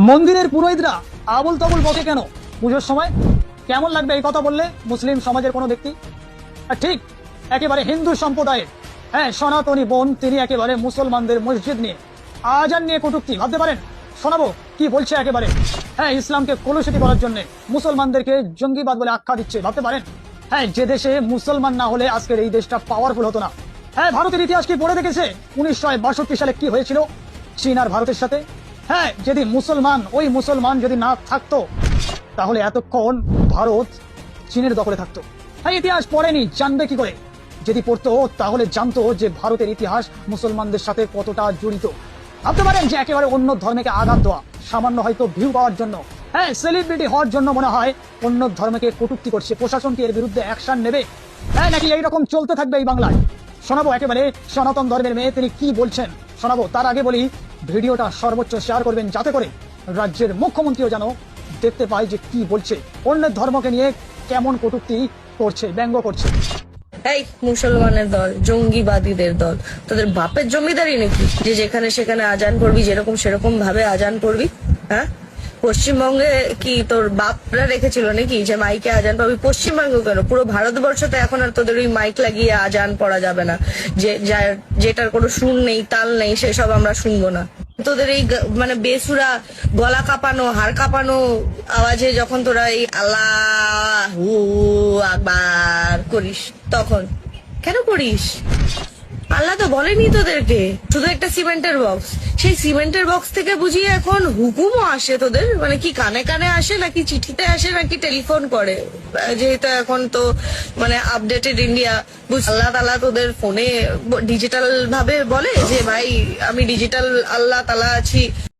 মন্দিরের পুরোহিতরা আবল তাবল বকে কেন পুজোর সময়? কেমন লাগবে এই কথা বললে মুসলিম সমাজের কোনো ব্যক্তি? আর ঠিক একেবারে হিন্দু সম্প্রদায়ের সনাতনী বোন, তিনি একেবারে মুসলমানদের মসজিদ নিয়ে আজান নিয়ে কটূক্তি, ভাবতে পারেন? শোনাবো কি বলছে। একেবারে ইসলামকে কলুষিত করার জন্য মুসলমানদেরকে জঙ্গিবাদ বলে আখ্যা দিচ্ছে, ভাবতে পারেন? যে দেশে মুসলমান না হলে আজকের এই দেশটা পাওয়ারফুল হতো না। ভারতের ইতিহাস কি পড়ে দেখেছে? 1962 সালে কি হয়েছিল চীন আর ভারতের সাথে? যদি ওই মুসলমান যদি না থাকতো, তাহলে এতক্ষণ ভারত চীনের দখলে থাকতো। ইতিহাস পড়েনি, জানবে কি করে? যদি পড়তো তাহলে জানতো যে ভারতের ইতিহাস মুসলমানদের সাথে কতটা জড়িত। ভাবতে পারেন যে একেবারে অন্য ধর্মকে আঘাত দেওয়া, সামান্য হয়তো ভিউ পাওয়ার জন্য, সেলিব্রিটি হওয়ার জন্য মনে হয় অন্য ধর্মকে কটূক্তি করছে। প্রশাসন কি এর বিরুদ্ধে অ্যাকশন নেবে? নাকি এইরকম চলতে থাকবে এই বাংলায়? শোনাবো একেবারে সনাতন ধর্মের মেয়ে তিনি কি বলছেন, শোনাবো। তার আগে বলি, ভিডিওটা সর্বোচ্চ শেয়ার করবেন যাতে করে রাজ্যের মুখ্যমন্ত্রীও যেন দেখতে পায় যে কি বলছে, অন্যের ধর্মকে নিয়ে কেমন কটূক্তি করছে, ব্যঙ্গ করছে। এই মুসলমানের দল, জঙ্গিবাদীদের দল, তোদের বাপের জমিদারি নাকি যে যেখানে সেখানে আজান করবি, যেরকম সেরকম ভাবে আজান করবি? হ্যাঁ, পশ্চিমবঙ্গে কি তোর বাপরা রেখেছিল নাকি যে মাইকে আজান পাবি? পশ্চিমবঙ্গে কেন, পুরো ভারতবর্ষতে এখন আর তোদের ওই মাইক লাগিয়ে আজান পড়া যাবে না। যেটার কোনো সুর নেই, তাল নেই, সেসব আমরা শুনবো না। তোদের এই মানে বেসুরা গলা কাঁপানো, হাড় কাঁপানো আওয়াজে যখন তোরা এই আল্লাহু আকবার করিস, তখন কেন করিস? আল্লাহ তো বলেনি তোদেরকে, শুধু একটা সিমেন্টের বক্স। সেই সিমেন্টের বক্স থেকে বুঝিয়ে এখন হুকুমও আসে তোদের? মানে কি কানে কানে আসে, নাকি চিঠিতে আসে, নাকি টেলিফোন করে? যেহেতু এখন তো মানে আপডেটেড ইন্ডিয়া, আল্লাহ তাআলা তোদের ফোনে ডিজিটাল ভাবে বলে যে ভাই আমি ডিজিটাল আল্লাহ তাআলা আছি।